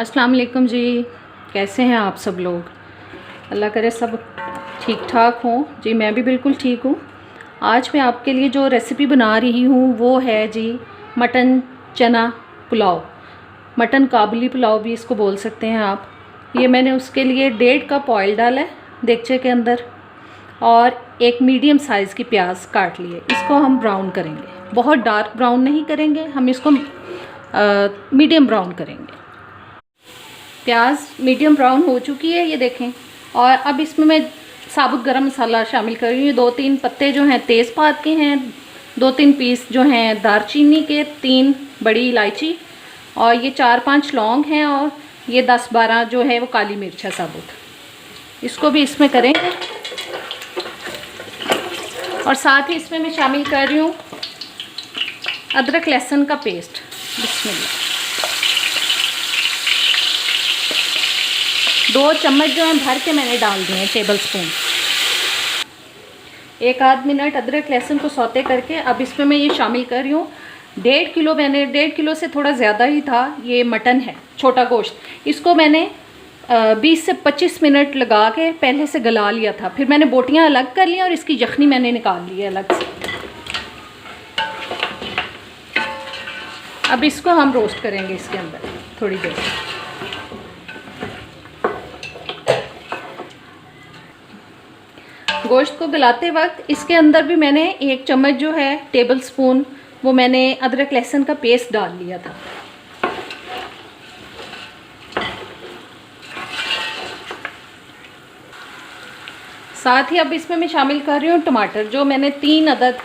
अस्सलाम वालेकुम जी। कैसे हैं आप सब लोग? अल्लाह करे सब ठीक ठाक हों जी। मैं भी बिल्कुल ठीक हूँ। आज मैं आपके लिए जो रेसिपी बना रही हूँ वो है जी मटन चना पुलाव, मटन काबुली पुलाव भी इसको बोल सकते हैं आप। ये मैंने उसके लिए 1.5 कप ऑयल डाला है देगचे के अंदर और एक मीडियम साइज़ की प्याज काट लिए। इसको हम ब्राउन करेंगे, बहुत डार्क ब्राउन नहीं करेंगे, हम इसको मीडियम ब्राउन करेंगे। प्याज मीडियम ब्राउन हो चुकी है, ये देखें। और अब इसमें मैं साबुत गरम मसाला शामिल कर रही हूँ। 2-3 पत्ते जो हैं तेज़पात के हैं, 2-3 पीस जो हैं दारचीनी के, 3 बड़ी इलायची और ये 4-5 लौंग हैं और ये 10-12 जो है वो काली मिर्च है साबुत। इसको भी इसमें करेंगे और साथ ही इसमें मैं शामिल कर रही हूँ अदरक लहसुन का पेस्ट। बिस्मिल्लाह। 2 चम्मच जो है भर के मैंने डाल दिए हैं, टेबल स्पून। 1 आध मिनट अदरक लहसुन को सौते करके अब इसमें मैं ये शामिल कर रही हूँ 1.5 किलो, मैंने 1.5 किलो से थोड़ा ज़्यादा ही था, ये मटन है, छोटा गोश्त। इसको मैंने 20 से 25 मिनट लगा के पहले से गला लिया था, फिर मैंने बोटियाँ अलग कर ली और इसकी यखनी मैंने निकाल ली है अलग से। अब इसको हम रोस्ट करेंगे इसके अंदर थोड़ी देर। गोश्त को गलाते वक्त इसके अंदर भी मैंने 1 चम्मच जो है टेबल स्पून वो मैंने अदरक लहसुन का पेस्ट डाल लिया था। साथ ही अब इसमें मैं शामिल कर रही हूँ टमाटर, जो मैंने 3 अदद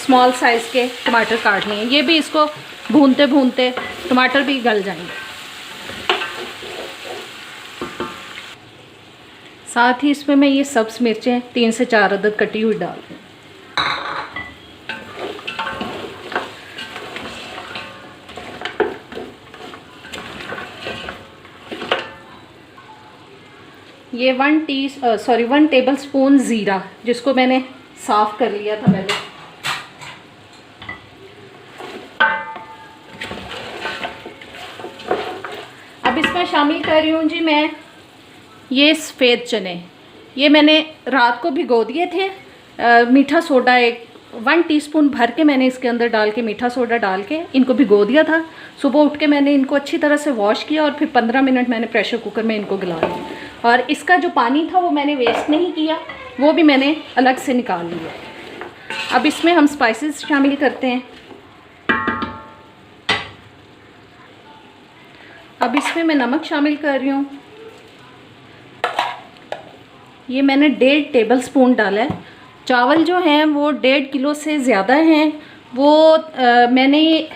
स्मॉल साइज़ के टमाटर काट लिए हैं। ये भी इसको भूनते भूनते टमाटर भी गल जाएंगे। साथ ही इसमें मैं ये सब्ज़ मिर्चें 3 से 4 अदद कटी हुई डाल दूँ। ये 1 टेबल स्पून ज़ीरा, जिसको मैंने साफ़ कर लिया था पहले। अब इसमें शामिल कर रही हूँ जी मैं ये सफ़ेद चने। ये मैंने रात को भिगो दिए थे। मीठा सोडा 1 टीस्पून भर के मैंने इसके अंदर डाल के, मीठा सोडा डाल के इनको भिगो दिया था। सुबह उठ के मैंने इनको अच्छी तरह से वॉश किया और फिर 15 मिनट मैंने प्रेशर कुकर में इनको गला लिया। और इसका जो पानी था वो मैंने वेस्ट नहीं किया, वो भी मैंने अलग से निकाल लिया। अब इसमें हम स्पाइसेस शामिल करते हैं। अब इसमें मैं नमक शामिल कर रही हूँ। ये मैंने 1.5 टेबल स्पून डाला है। चावल जो हैं वो 1.5 किलो से ज़्यादा हैं। वो मैंने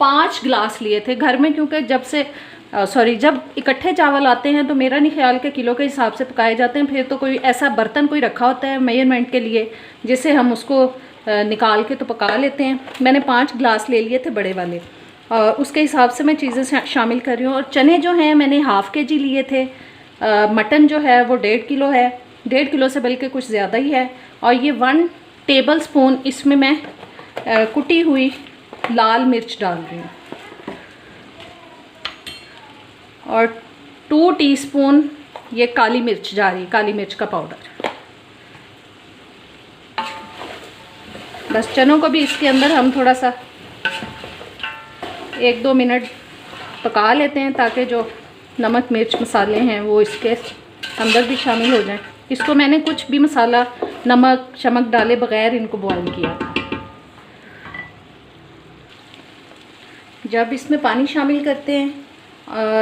5 गिलास लिए थे घर में, क्योंकि जब इकट्ठे चावल आते हैं तो मेरा नहीं ख्याल कि किलो के हिसाब से पकाए जाते हैं। फिर तो कोई ऐसा बर्तन कोई रखा होता है मेजरमेंट के लिए, जिसे हम उसको निकाल के तो पका लेते हैं। मैंने 5 गिलास ले लिए थे बड़े वाले, और उसके हिसाब से मैं चीज़ें शामिल कर रही हूँ। और चने जो हैं मैंने ½ kg लिए थे। मटन जो है वो 1.5 किलो है, 1.5 किलो से बल्कि कुछ ज़्यादा ही है। और ये 1 टेबल स्पून इसमें मैं कुटी हुई लाल मिर्च डाल रही हूँ और 2 टीस्पून ये काली मिर्च जा रही, काली मिर्च का पाउडर। बस चनों को भी इसके अंदर हम थोड़ा सा 1-2 मिनट पका लेते हैं, ताकि जो नमक मिर्च मसाले हैं वो इसके अंदर भी शामिल हो जाएं। इसको मैंने कुछ भी मसाला नमक शमक डाले बग़ैर इनको बॉईल किया। जब इसमें पानी शामिल करते हैं,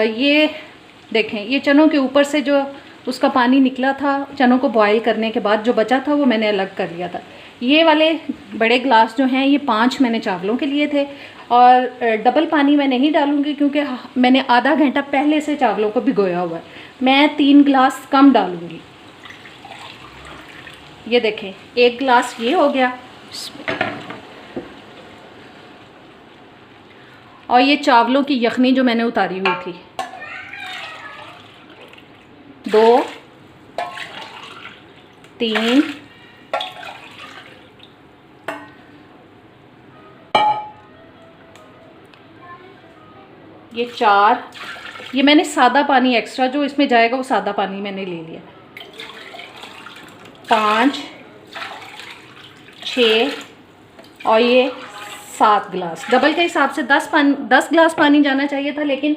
ये देखें, ये चनों के ऊपर से जो उसका पानी निकला था चनों को बॉईल करने के बाद, जो बचा था वो मैंने अलग कर लिया था। ये वाले बड़े ग्लास जो हैं ये 5 मैंने चावलों के लिए थे। और डबल पानी मैं नहीं डालूँगी, क्योंकि मैंने आधा घंटा पहले से चावलों को भिगोया हुआ है। मैं 3 गिलास कम डालूँगी। ये देखें, 1 गिलास ये हो गया। और ये चावलों की यखनी जो मैंने उतारी हुई थी, 2, 3, 4, ये 4, ये मैंने सादा पानी एक्स्ट्रा जो इसमें जाएगा वो सादा पानी मैंने ले लिया। 5, 6 और ये 7 गिलास। डबल के हिसाब से 10 गिलास पानी जाना चाहिए था, लेकिन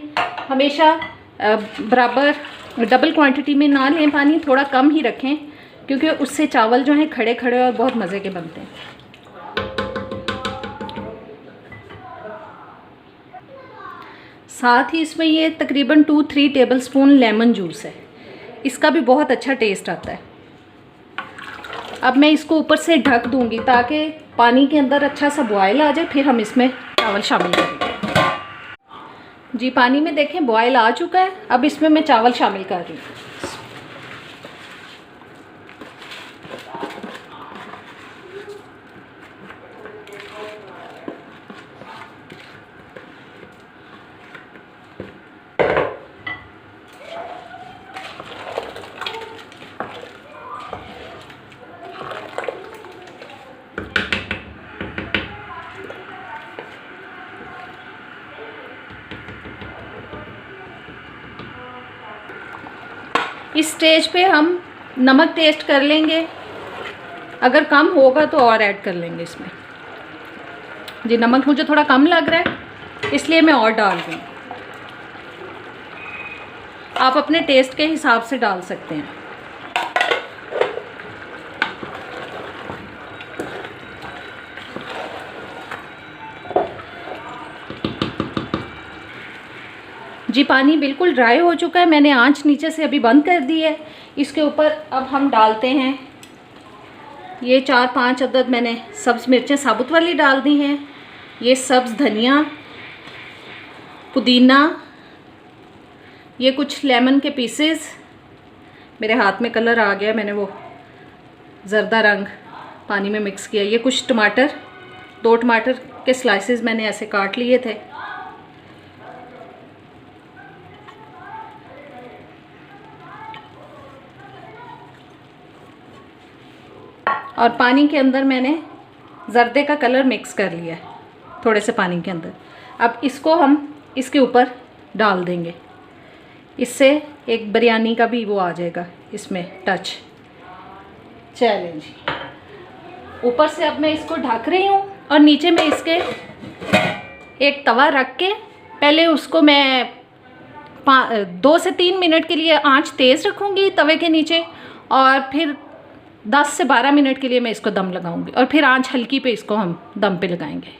हमेशा बराबर डबल क्वांटिटी में ना लें पानी, थोड़ा कम ही रखें, क्योंकि उससे चावल जो हैं खड़े खड़े और बहुत मज़े के बनते हैं। साथ ही इसमें ये तकरीबन 2-3 टेबलस्पून लेमन जूस है, इसका भी बहुत अच्छा टेस्ट आता है। अब मैं इसको ऊपर से ढक दूंगी ताकि पानी के अंदर अच्छा सा बॉयल आ जाए, फिर हम इसमें चावल शामिल करेंगे। जी पानी में देखें बॉयल आ चुका है, अब इसमें मैं चावल शामिल कर रही हूँ। इस स्टेज पे हम नमक टेस्ट कर लेंगे, अगर कम होगा तो और ऐड कर लेंगे इसमें। जी नमक मुझे थोड़ा कम लग रहा है, इसलिए मैं और डाल दूँ। आप अपने टेस्ट के हिसाब से डाल सकते हैं। जी पानी बिल्कुल ड्राई हो चुका है, मैंने आंच नीचे से अभी बंद कर दी है। इसके ऊपर अब हम डालते हैं ये 4-5 अदद मैंने सब्ज़ मिर्चें साबुत वाली डाल दी हैं। ये सब्ज़ धनिया, पुदीना, ये कुछ लेमन के पीसेस, मेरे हाथ में कलर आ गया, मैंने वो ज़र्दा रंग पानी में मिक्स किया। ये कुछ टमाटर, 2 टमाटर के स्लाइसेस मैंने ऐसे काट लिए थे। और पानी के अंदर मैंने ज़र्दे का कलर मिक्स कर लिया है थोड़े से पानी के अंदर। अब इसको हम इसके ऊपर डाल देंगे, इससे एक बिरयानी का भी वो आ जाएगा इसमें टच। चलें जी, ऊपर से अब मैं इसको ढक रही हूँ और नीचे में इसके एक तवा रख के पहले उसको मैं 2 से 3 मिनट के लिए आंच तेज़ रखूँगी तवे के नीचे, और फिर 10 से 12 मिनट के लिए मैं इसको दम लगाऊंगी, और फिर आंच हल्की पे इसको हम दम पे लगाएंगे।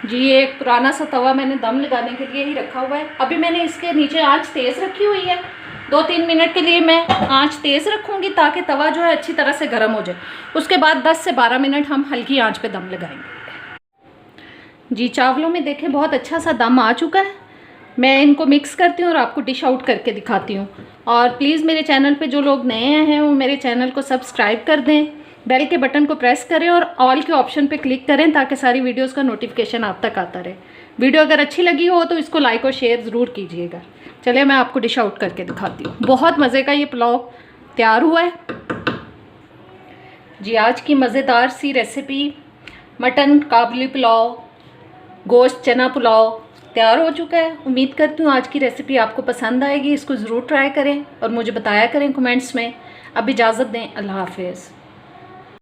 जी ये एक पुराना सा तवा मैंने दम लगाने के लिए ही रखा हुआ है। अभी मैंने इसके नीचे आंच तेज़ रखी हुई है, 2-3 मिनट के लिए मैं आंच तेज़ रखूँगी ताकि तवा जो है अच्छी तरह से गर्म हो जाए। उसके बाद 10 से 12 मिनट हम हल्की आंच पे दम लगाएंगे। जी चावलों में देखें बहुत अच्छा सा दम आ चुका है। मैं इनको मिक्स करती हूँ और आपको डिश आउट करके दिखाती हूँ। और प्लीज़ मेरे चैनल पे जो लोग नए हैं वो मेरे चैनल को सब्सक्राइब कर दें, बेल के बटन को प्रेस करें और ऑल के ऑप्शन पे क्लिक करें ताकि सारी वीडियोस का नोटिफिकेशन आप तक आता रहे। वीडियो अगर अच्छी लगी हो तो इसको लाइक और शेयर ज़रूर कीजिएगा। चलिए मैं आपको डिश आउट करके दिखाती हूँ। बहुत मज़े का ये पुलाव तैयार हुआ है जी। आज की मज़ेदार सी रेसिपी मटन काबुली पुलाव, गोश्त चना पुलाव तैयार हो चुका है। उम्मीद करती हूँ आज की रेसिपी आपको पसंद आएगी। इसको ज़रूर ट्राई करें और मुझे बताया करें कमेंट्स में। अब इजाज़त दें, अल्लाह हाफ़िज़।